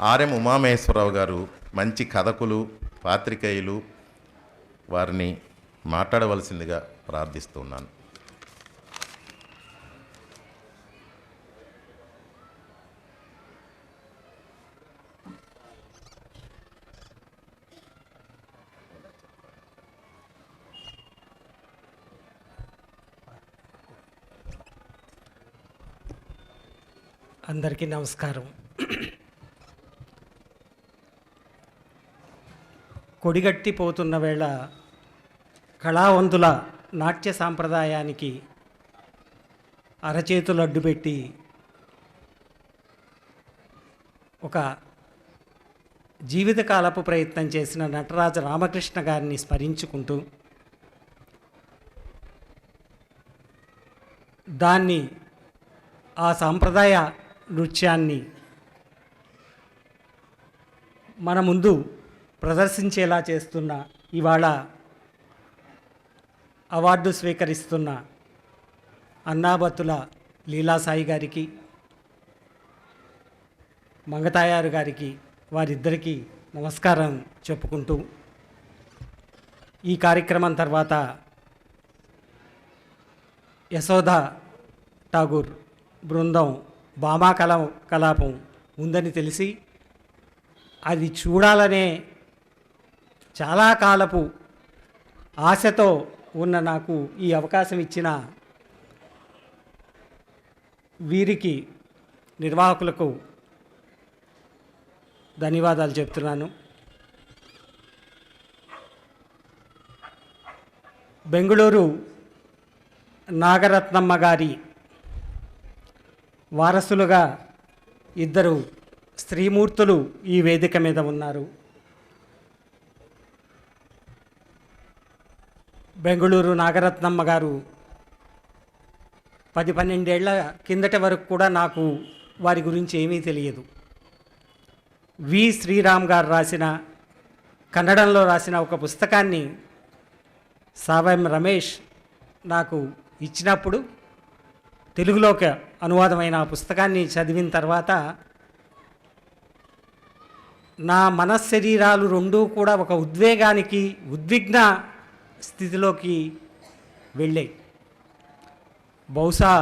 RM Umamaheswararao గారు మంచి కథకులు, పాత్రికేయులు, వారిని మాట్లాడవలసిందిగా ప్రార్థిస్తున్నాను. అందరికీ నమస్కారం. కొడిగట్టిపోతున్న వేళ కళావంతుల నాట్య సాంప్రదాయానికి అరచేతులు అడ్డుపెట్టి ఒక జీవితకాలపు ప్రయత్నం చేసిన నటరాజ రామకృష్ణ గారిని స్మరించుకుంటూ దాన్ని ఆ సాంప్రదాయ నృత్యాన్ని మన ముందు ప్రదర్శించేలా చేస్తున్న ఇవాళ అవార్డు స్వీకరిస్తున్న అన్నాబత్తుల లీలాసాయి గారికి, మంగతాయారు గారికి, వారిద్దరికీ నమస్కారం చెప్పుకుంటూ ఈ కార్యక్రమం తర్వాత యశోద ఠాగూర్ బృందం భామా కలాపం ఉందని తెలిసి అది చూడాలనే చాలా కాలపు ఆశతో ఉన్న నాకు ఈ అవకాశం ఇచ్చిన వీరికి, నిర్వాహకులకు ధన్యవాదాలు చెప్తున్నాను. బెంగుళూరు నాగరత్నమ్మ గారి వారసులుగా ఇద్దరు స్త్రీమూర్తులు ఈ వేదిక మీద ఉన్నారు. బెంగుళూరు నాగరత్నమ్మ గారు 10-12 ఏళ్ల కిందటి వరకు కూడా నాకు వారి గురించి ఏమీ తెలియదు. వి శ్రీరామ్ గారు రాసిన, కన్నడంలో రాసిన ఒక పుస్తకాన్ని సావయం రమేష్ నాకు ఇచ్చినప్పుడు తెలుగులోకి అనువాదమైన ఆ పుస్తకాన్ని చదివిన తర్వాత నా మనశ్శరీరాలు రెండూ కూడా ఒక ఉద్వేగానికి, ఉద్విగ్న స్థితిలోకి వెళ్ళాయి. బహుశా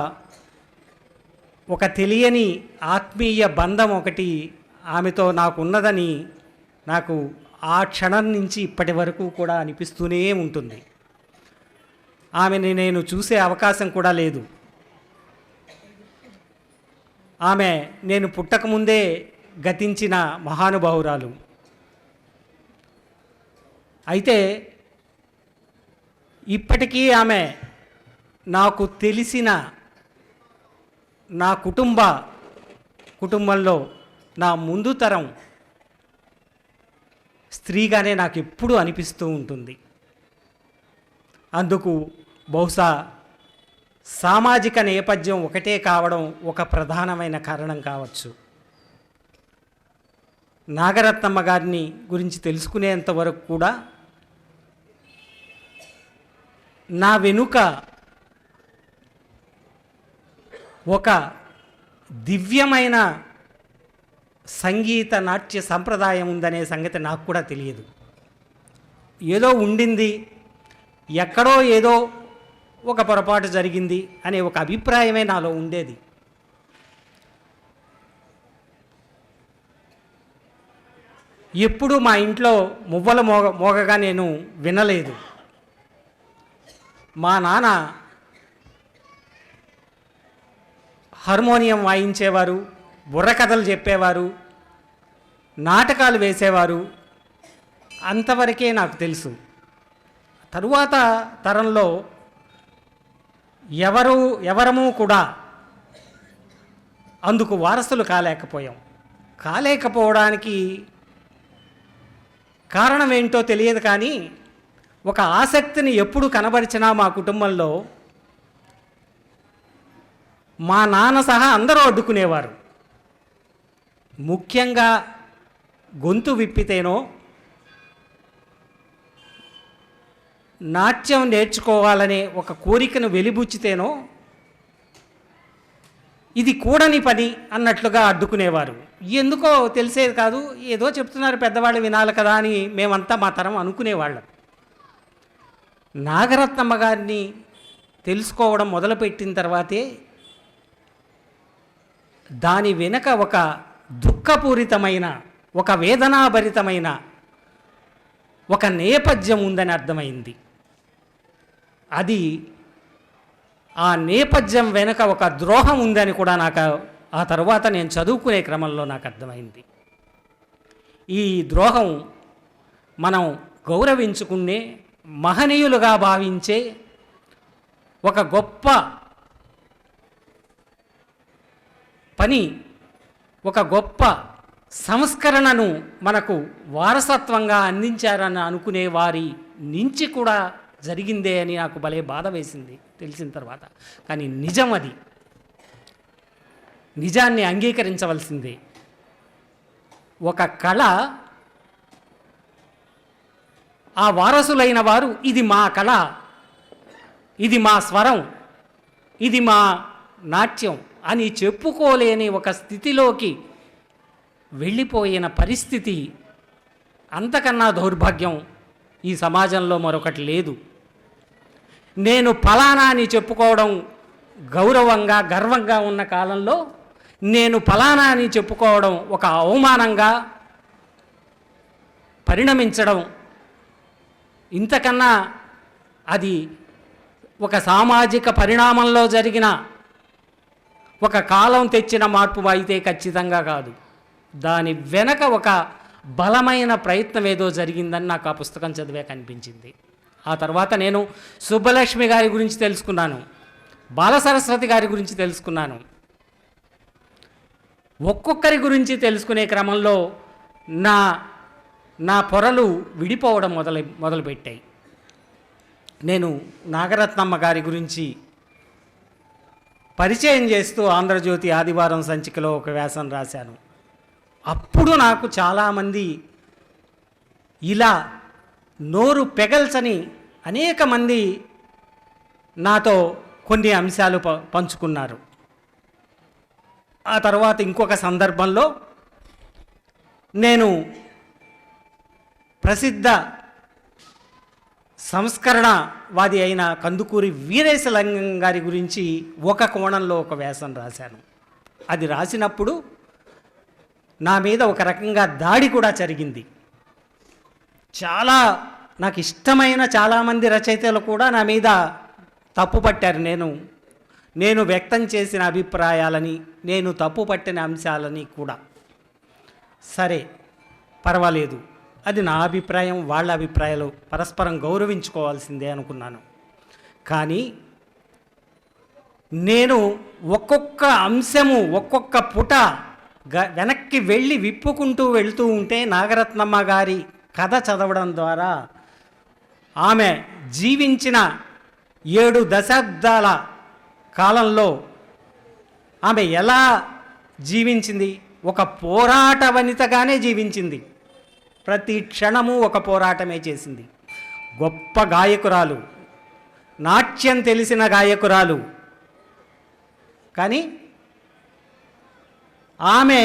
ఒక తెలియని ఆత్మీయ బంధం ఒకటి ఆమెతో నాకున్నదని నాకు ఆ క్షణం నుంచి ఇప్పటి వరకు కూడా అనిపిస్తూనే ఉంటుంది. ఆమెని నేను చూసే అవకాశం కూడా లేదు. ఆమె నేను పుట్టకముందే గతించిన మహానుభావురాలు. అయితే ఇప్పటికీ నాకు తెలిసిన నా కుటుంబంలో నా ముందు తరం స్త్రీగానే నాకు ఎప్పుడూ అనిపిస్తూ ఉంటుంది. అందుకు బహుశా సామాజిక నేపథ్యం ఒకటే కావడం ఒక ప్రధానమైన కారణం కావచ్చు. నాగరత్నమ్మ గారిని గురించి తెలుసుకునేంత వరకు కూడా నా వెనుక ఒక దివ్యమైన సంగీత నాట్య సంప్రదాయం ఉందనే సంగతి నాకు కూడా తెలియదు. ఏదో ఉండింది, ఎక్కడో ఏదో ఒక పొరపాటు జరిగింది అనే ఒక అభిప్రాయమే నాలో ఉండేది. ఎప్పుడూ మా ఇంట్లో మువ్వల మోగగా నేను వినలేదు. మా నాన్న హార్మోనియం వాయించేవారు, బుర్రకథలు చెప్పేవారు, నాటకాలు వేసేవారు. అంతవరకే నాకు తెలుసు. తరువాత తరంలో ఎవరము కూడా అందుకు వారసులు కాలేకపోవడానికి కారణం ఏంటో తెలియదు. కానీ ఒక ఆసక్తిని ఎప్పుడు కనబరిచినా మా కుటుంబంలో మా నాన్న సహా అందరూ అడ్డుకునేవారు. ముఖ్యంగా గొంతు విప్పితేనో, నాట్యం నేర్చుకోవాలనే ఒక కోరికను వెలిబుచ్చితేనో ఇది కూడని పని అన్నట్లుగా అడ్డుకునేవారు. ఎందుకో తెలిసేది కాదు, ఏదో చెప్తున్నారు పెద్దవాళ్ళు వినాలి కదా అని మేమంతా మా తరం అనుకునేవాళ్ళం. నాగరత్నమ్మ గారిని తెలుసుకోవడం మొదలుపెట్టిన తర్వాతే దాని వెనుక ఒక దుఃఖపూరితమైన, ఒక వేదనాభరితమైన ఒక నేపథ్యం ఉందని అర్థమైంది. అది ఆ నేపథ్యం వెనుక ఒక ద్రోహం ఉందని కూడా నాకు ఆ తర్వాత నేను చదువుకునే క్రమంలో నాకు అర్థమైంది. ఈ ద్రోహం మనం గౌరవించుకునే, మహనీయులుగా భావించే ఒక గొప్ప పని, ఒక గొప్ప సంస్కరణను మనకు వారసత్వంగా అందించారని అనుకునే వారి నుంచి కూడా జరిగిందే అని నాకు భలే బాధ వేసింది తెలిసిన తర్వాత. కానీ నిజం అది, నిజాన్ని అంగీకరించవలసిందే. ఒక కళ, ఆ వారసులైన వారు ఇది మా కళ, ఇది మా స్వరం, ఇది మా నాట్యం అని చెప్పుకోలేని ఒక స్థితిలోకి వెళ్ళిపోయిన పరిస్థితి, అంతకన్నా దౌర్భాగ్యం ఈ సమాజంలో మరొకటి లేదు. నేను ఫలానా అని చెప్పుకోవడం గౌరవంగా, గర్వంగా ఉన్న కాలంలో నేను ఫలానా అని చెప్పుకోవడం ఒక అవమానంగా పరిణమించడం, ఇంతకన్నా అది ఒక సామాజిక పరిణామంలో జరిగిన ఒక కాలం తెచ్చిన మార్పు అయితే ఖచ్చితంగా కాదు. దాని వెనక ఒక బలమైన ప్రయత్నం ఏదో జరిగిందని నాకు ఆ పుస్తకం చదివే కనిపించింది. ఆ తర్వాత నేను సుబ్బలక్ష్మి గారి గురించి తెలుసుకున్నాను, బాలసరస్వతి గారి గురించి తెలుసుకున్నాను. ఒక్కొక్కరి గురించి తెలుసుకునే క్రమంలో నా పొరలు విడిపోవడం మొదలుపెట్టాయి. నేను నాగరత్నమ్మ గారి గురించి పరిచయం చేస్తూ ఆంధ్రజ్యోతి ఆదివారం సంచికలో ఒక వ్యాసం రాశాను. అప్పుడు నాకు చాలామంది ఇలా నోరు పెగల్చని అనేక మంది నాతో కొన్ని అంశాలు పంచుకున్నారు. ఆ తర్వాత ఇంకొక సందర్భంలో నేను ప్రసిద్ధ సంస్కరణవాది అయిన కందుకూరి వీరేశలింగం గారి గురించి ఒక కోణంలో ఒక వ్యాసం రాశాను. అది రాసినప్పుడు నా మీద ఒక రకంగా దాడి కూడా జరిగింది. చాలా నాకు ఇష్టమైన చాలామంది రచయితలు కూడా నా మీద తప్పు పట్టారు. నేను వ్యక్తం చేసిన అభిప్రాయాలని, నేను తప్పు పట్టిన అంశాలని కూడా. సరే, పర్వాలేదు, అది నా అభిప్రాయం, వాళ్ళ అభిప్రాయాలు పరస్పరం గౌరవించుకోవాల్సిందే అనుకున్నాను. కానీ నేను ఒక్కొక్క అంశము, ఒక్కొక్క పుట వెనక్కి వెళ్ళి విప్పుకుంటూ వెళుతూ ఉంటే నాగరత్నమ్మ గారి కథ చదవడం ద్వారా ఆమె జీవించిన 7 దశాబ్దాల కాలంలో ఆమె ఎలా జీవించింది, ఒక పోరాట వనితగానే జీవించింది. ప్రతి క్షణము ఒక పోరాటమే చేసింది. గొప్ప గాయకురాలు, నాట్యం తెలిసిన గాయకురాలు. కానీ ఆమె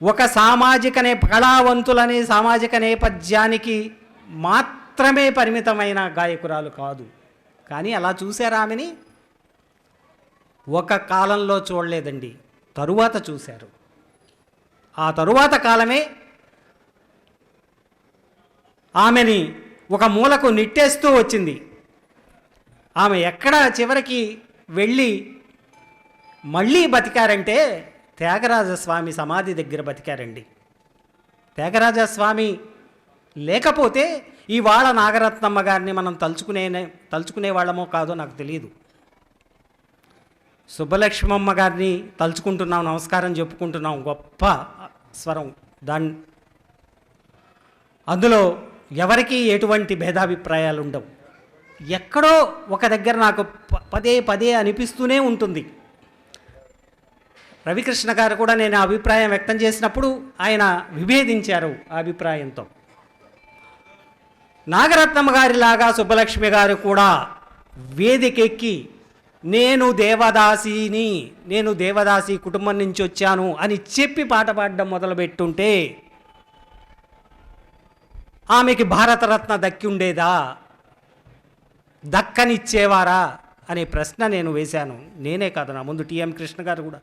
ఒక కళావంతులనే సామాజిక నేపథ్యానికి మాత్రమే పరిమితమైన గాయకురాలు కాదు. కానీ అలా చూశారు ఆమెని? ఒక కాలంలో చూడలేదండి, తరువాత చూశారు. ఆ తరువాత కాలమే ఆమెని ఒక మూలకు నెట్టేస్తూ వచ్చింది. ఆమె ఎక్కడ చివరికి వెళ్ళి మళ్ళీ బతికారంటే త్యాగరాజస్వామి సమాధి దగ్గర బతికారండి. త్యాగరాజస్వామి లేకపోతే ఇవాళ నాగరత్నమ్మ గారిని మనం తలుచుకునే వాళ్ళమో కాదో నాకు తెలియదు. సుబ్బలక్ష్మమ్మ గారిని తలుచుకుంటున్నాం, నమస్కారం చెప్పుకుంటున్నాం, గొప్ప స్వరం. అందులో ఎవరికీ ఎటువంటి భేదాభిప్రాయాలు ఉండవు. ఎక్కడో ఒక దగ్గర నాకు పదే పదే అనిపిస్తూనే ఉంటుంది. రవికృష్ణ గారు కూడా నేను అభిప్రాయం వ్యక్తం చేసినప్పుడు ఆయన విభేదించారు ఆ అభిప్రాయంతో. నాగరత్నమ్మ గారిలాగా సుబ్బలక్ష్మి గారు కూడా వేదికెక్కి నేను దేవదాసిని, నేను దేవదాసి కుటుంబం నుంచి వచ్చాను అని చెప్పి పాట పాడడం మొదలుపెట్టుంటే ఆమెకి భారతరత్న దక్కి ఉండేదా, దక్కనిచ్చేవారా అనే ప్రశ్న నేను వేశాను. నేనే కాదు, నా ముందు టిఎం కృష్ణ గారు కూడా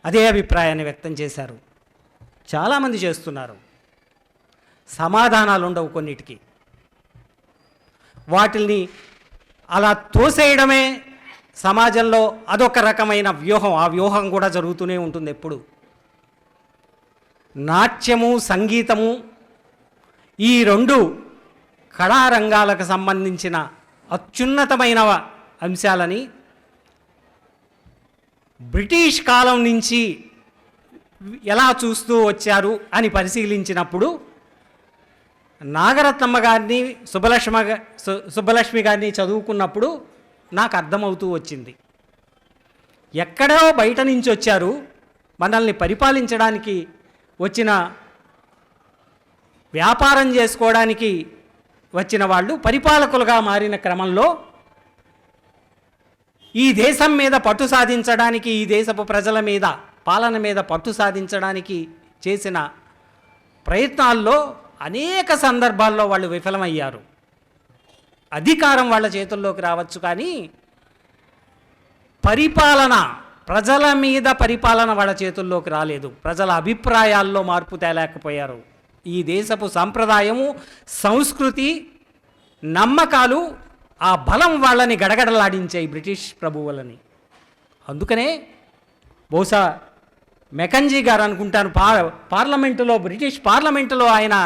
అదే అభిప్రాయాన్ని వ్యక్తం చేశారు. చాలామంది చేస్తున్నారు. సమాధానాలు ఉండవు కొన్నిటికి. వాటిల్ని అలా తోసేయడమే సమాజంలో అదొక రకమైన వ్యూహం. ఆ వ్యూహం కూడా జరుగుతూనే ఉంటుంది ఎప్పుడు. నాట్యము, సంగీతము ఈ రెండు కళారంగాలకు సంబంధించిన అత్యున్నతమైన అంశాలని బ్రిటిష్ కాలం నుంచి ఎలా చూస్తూ వచ్చారు అని పరిశీలించినప్పుడు నాగరత్నమ్మ గారిని, సుబ్బలక్ష్మి గారిని చదువుకున్నప్పుడు నాకు అర్థమవుతూ వచ్చింది. ఎక్కడో బయట నుంచి వచ్చారు, మనల్ని పరిపాలించడానికి వచ్చిన, వ్యాపారం చేసుకోవడానికి వచ్చిన వాళ్ళు పరిపాలకులుగా మారిన క్రమంలో ఈ దేశం మీద పట్టు సాధించడానికి, ఈ దేశపు ప్రజల మీద పాలన మీద పట్టు సాధించడానికి చేసిన ప్రయత్నాల్లో అనేక సందర్భాల్లో వాళ్ళు విఫలమయ్యారు. అధికారం వాళ్ళ చేతుల్లోకి రావచ్చు, కానీ పరిపాలన, ప్రజల మీద పరిపాలన వాళ్ళ చేతుల్లోకి రాలేదు. ప్రజల అభిప్రాయాల్లో మార్పు తేలేకపోయారు. ఈ దేశపు సంప్రదాయము, సంస్కృతి, నమ్మకాలు, ఆ బలం వాళ్ళని గడగడలాడించాయి బ్రిటిష్ ప్రభువులని. అందుకనే బహుశా మెకంజీ గారు అనుకుంటాను, పార్లమెంటులో, బ్రిటిష్ పార్లమెంటులో ఆయన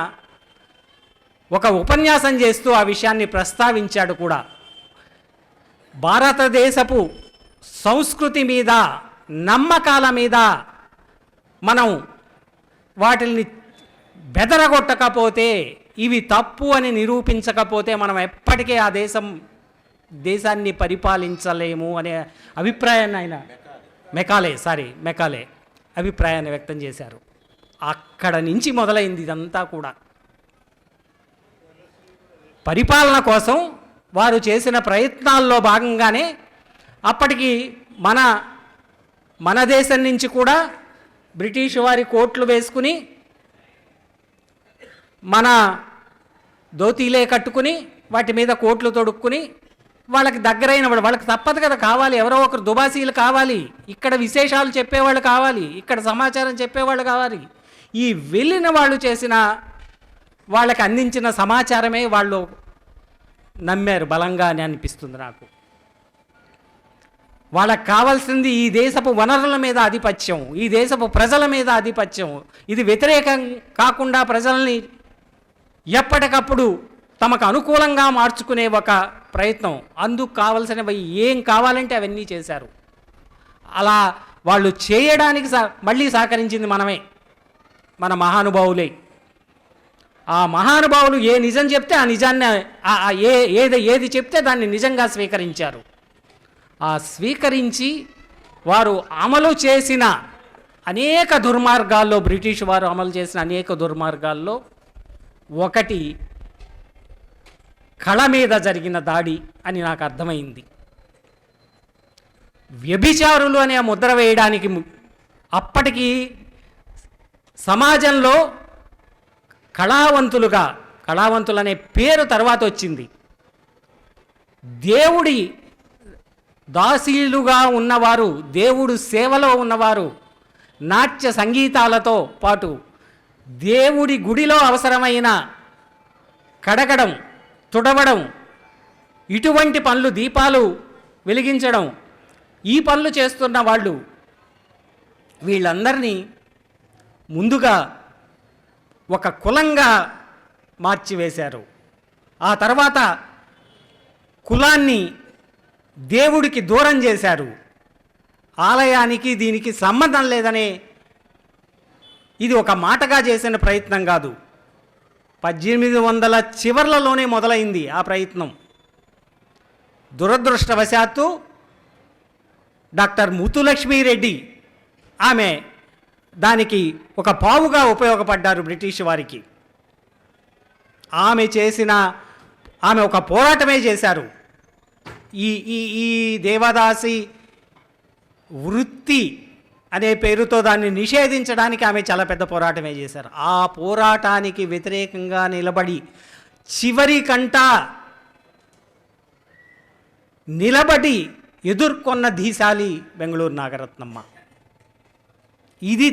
ఒక ఉపన్యాసం చేస్తూ ఆ విషయాన్ని ప్రస్తావించాడు కూడా. భారతదేశపు సంస్కృతి మీద, నమ్మకాల మీద మనం వాటిని బెదరగొట్టకపోతే, ఇవి తప్పు అని నిరూపించకపోతే మనం ఎప్పటికీ ఆ దేశాన్ని పరిపాలించలేము అనే అభిప్రాయాన్ని ఆయన మెకాలే అభిప్రాయాన్ని వ్యక్తం చేశారు. అక్కడ నుంచి మొదలైంది ఇదంతా కూడా. పరిపాలన కోసం వారు చేసిన ప్రయత్నాల్లో భాగంగానే అప్పటికి మన దేశం నుంచి కూడా బ్రిటిష్ వారి కోట్లు వేసుకుని, మన ధోతీలే కట్టుకుని, వాటి మీద కోట్లు తొడుక్కుని, వాళ్ళకి దగ్గరైన వాళ్ళకి తప్పదు కదా, కావాలి ఎవరో ఒకరు దుబాసీలు కావాలి, ఇక్కడ విశేషాలు చెప్పేవాళ్ళు కావాలి, ఇక్కడ సమాచారం చెప్పేవాళ్ళు కావాలి. ఈ వెళ్ళిన వాళ్ళు చేసిన, వాళ్ళకి అందించిన సమాచారమే వాళ్ళు నమ్మారు బలంగా అని అనిపిస్తుంది నాకు. వాళ్ళకి కావాల్సింది ఈ దేశపు వనరుల మీద ఆధిపత్యం, ఈ దేశపు ప్రజల మీద ఆధిపత్యం. ఇది వ్యతిరేకం కాకుండా ప్రజల్ని ఎప్పటికప్పుడు తమకు అనుకూలంగా మార్చుకునే ఒక ప్రయత్నం. అందుకు కావలసినవి ఏం కావాలంటే అవన్నీ చేశారు. అలా వాళ్ళు చేయడానికి మళ్ళీ సహకరించింది మనమే, మన మహానుభావులే. ఆ మహానుభావులు ఏ నిజం చెప్తే ఆ నిజాన్ని, ఏది చెప్తే దాన్ని నిజంగా స్వీకరించారు. ఆ స్వీకరించి వారు అమలు చేసిన అనేక దుర్మార్గాల్లో, బ్రిటిష్ వారు అమలు చేసిన అనేక దుర్మార్గాల్లో ఒకటి కళ మీద జరిగిన దాడి అని నాకు అర్థమైంది. వ్యభిచారులు అనే ముద్ర వేయడానికి అప్పటికి సమాజంలో కళావంతులనే పేరు తర్వాత వచ్చింది. దేవుడి దాసీలుగా ఉన్నవారు, దేవుడు సేవలో ఉన్నవారు, నాట్య సంగీతాలతో పాటు దేవుడి గుడిలో అవసరమైన కడగడం, తుడవడం, ఇటువంటి పనులు, దీపాలు వెలిగించడం, ఈ పనులు చేస్తున్న వాళ్ళు, వీళ్ళందరినీ ముందుగా ఒక కులంగా మార్చివేశారు. ఆ తర్వాత కులాన్ని దేవుడికి దూరం చేశారు. ఆలయానికి దీనికి సంబంధం లేదనే, ఇది ఒక మాటగా చేసిన ప్రయత్నం కాదు. 1800 చివర్లలోనే మొదలైంది ఆ ప్రయత్నం. దురదృష్టవశాత్తు డాక్టర్ ముత్తులక్ష్మీరెడ్డి ఆమె దానికి ఒక పావుగా ఉపయోగపడ్డారు బ్రిటిష్ వారికి. ఆమె ఒక పోరాటమే చేశారు. ఈ దేవదాసి వృత్తి అనే పేరుతో దాన్ని నిషేధించడానికి ఆమె చాలా పెద్ద పోరాటమే చేశారు. ఆ పోరాటానికి వ్యతిరేకంగా నిలబడి చివరి కంట నిలబడి ఎదుర్కొన్న ధీశాలి బెంగళూరు నాగరత్నమ్మ. ఇది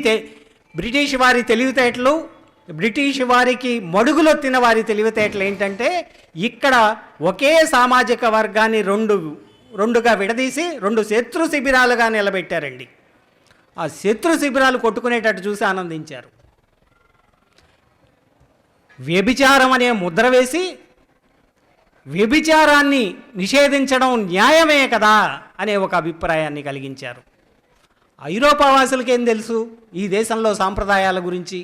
బ్రిటిష్ వారి తెలివితేటలు, బ్రిటిష్ వారికి మడుగులొత్తిన వారి తెలివితేటలు ఏంటంటే ఇక్కడ ఒకే సామాజిక వర్గాన్ని రెండుగా విడదీసి 2 శత్రు శిబిరాలుగా నిలబెట్టారండి. ఆ శత్రు శిబిరాలు కొట్టుకునేటట్టు చూసి ఆనందించారు. వ్యభిచారం అనే ముద్ర వేసి వ్యభిచారాన్ని నిషేధించడం న్యాయమే కదా అనే ఒక అభిప్రాయాన్ని కలిగించారు. ఐరోపా వాసులకేం తెలుసు ఈ దేశంలో సాంప్రదాయాల గురించి?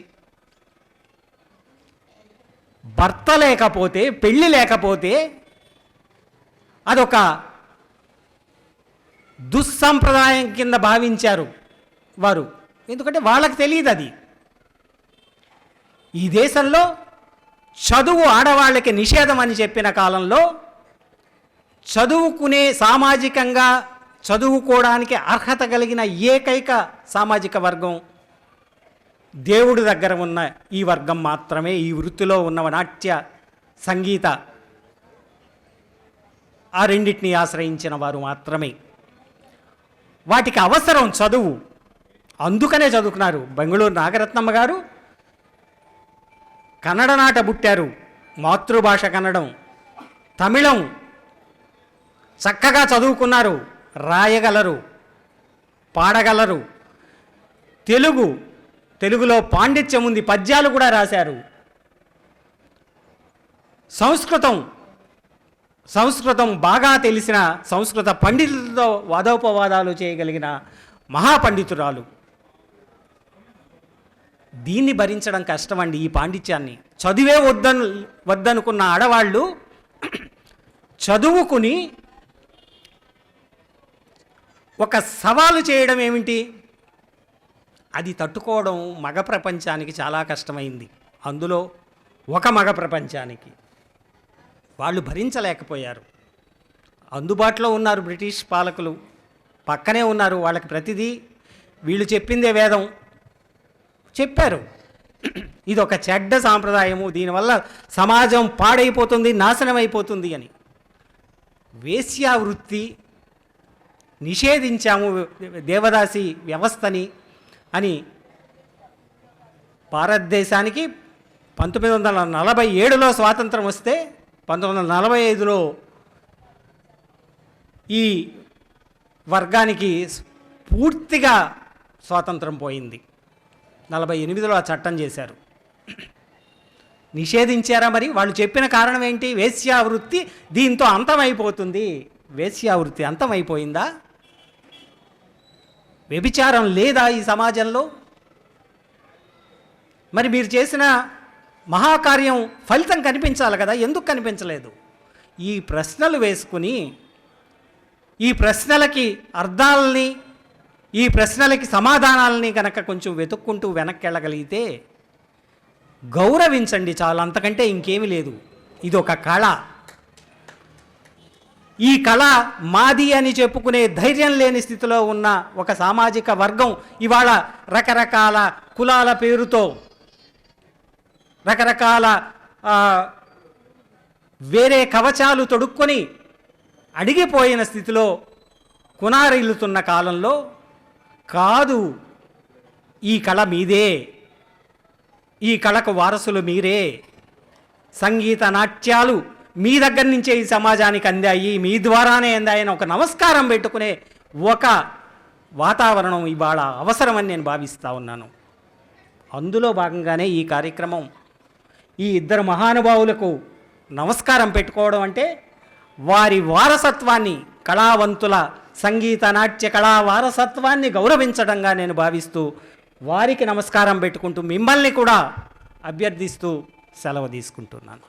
భర్త లేకపోతే, పెళ్ళి లేకపోతే అదొక దుస్సంప్రదాయం కింద భావించారు వారు. ఎందుకంటే వాళ్ళకి తెలియదు అది. ఈ దేశంలో చదువు ఆడవాళ్ళకి నిషేధం అని చెప్పిన కాలంలో చదువుకునే సామాజికంగా చదువుకోవడానికి అర్హత కలిగిన ఏకైక సామాజిక వర్గం దేవుడి దగ్గర ఉన్న ఈ వర్గం మాత్రమే. ఈ వృత్తిలో ఉన్న నాట్య సంగీత ఆ రెండింటినీ ఆశ్రయించిన వారు మాత్రమే. వాటికి అవసరం చదువు, అందుకనే చదువుకున్నారు. బెంగళూరు నాగరత్నమ్మ గారు కన్నడ నాట పుట్టారు, మాతృభాష కన్నడం. తమిళం చక్కగా చదువుకున్నారు, రాయగలరు, పాడగలరు. తెలుగులో పాండిత్యం ఉంది, పద్యాలు కూడా రాశారు. సంస్కృతం బాగా తెలిసిన సంస్కృత పండితులతో వాదోపవాదాలు చేయగలిగిన మహాపండితురాలు. దీన్ని భరించడం కష్టమండి. ఈ పాండిత్యాన్ని చదివే వద్దనుకున్న ఆడవాళ్ళు చదువుకుని ఒక సవాలు చేయడం ఏమిటి? అది తట్టుకోవడం మగ ప్రపంచానికి చాలా కష్టమైంది. అందులో ఒక మగ ప్రపంచానికి వాళ్ళు భరించలేకపోయారు. అందుబాటులో ఉన్నారు బ్రిటిష్ పాలకులు, పక్కనే ఉన్నారు. వాళ్ళకి ప్రతిదీ వీళ్ళు చెప్పిందే వేదం చెప్పారు. ఇది ఒక చెడ్డ సాంప్రదాయము, దీనివల్ల సమాజం పాడైపోతుంది, నాశనం అయిపోతుంది అని. వేశ్యావృత్తి నిషేధించాము, దేవదాసి వ్యవస్థని అని భారతదేశానికి 1947లో స్వాతంత్రం వస్తే 1945లో ఈ వర్గానికి పూర్తిగా స్వాతంత్రం పోయింది. 48లో ఆ చట్టం చేశారు. నిషేధించారా? మరి వాళ్ళు చెప్పిన కారణం ఏంటి? వేశ్యావృత్తి దీంతో అంతమైపోతుంది. వేశ్యావృత్తి అంతమైపోయిందా? వ్యభిచారం లేదా ఈ సమాజంలో? మరి మీరు చేసిన మహాకార్యం ఫలితం కనిపించాలి కదా, ఎందుకు కనిపించలేదు? ఈ ప్రశ్నలు వేసుకుని ఈ ప్రశ్నలకి అర్థాలని, ఈ ప్రశ్నలకి సమాధానాలని కనుక కొంచెం వెతుక్కుంటూ వెనక్కి వెళ్ళగలిగితే గౌరవించండి చాలు, అంతకంటే ఇంకేమీ లేదు. ఇది ఒక కళ. ఈ కళ మాది అని చెప్పుకునే ధైర్యం లేని స్థితిలో ఉన్న ఒక సామాజిక వర్గం ఇవాళ రకరకాల కులాల పేరుతో, రకరకాల వేరే కవచాలు తొడుక్కొని అడిగిపోయిన స్థితిలో కునారిల్లుతున్న కాలంలో కాదు, ఈ కళ మీదే, ఈ కళకు వారసులు మీరే. సంగీత నాట్యాలు మీ దగ్గర నుంచే ఈ సమాజానికి అందాయి, మీ ద్వారానే అందాయని ఒక నమస్కారం పెట్టుకునే ఒక వాతావరణం ఇవాళ అవసరమని నేను భావిస్తూ ఉన్నాను. అందులో భాగంగానే ఈ కార్యక్రమం. ఈ ఇద్దరు మహానుభావులకు నమస్కారం పెట్టుకోవడం అంటే వారి వారసత్వాన్ని, కళావంతుల సంగీత నాట్య కళా వారసత్వాన్ని గౌరవించడంగా నేను భావిస్తూ వారికి నమస్కారం పెట్టుకుంటూ మిమ్మల్ని కూడా అభ్యర్థిస్తూ సెలవు తీసుకుంటున్నాను.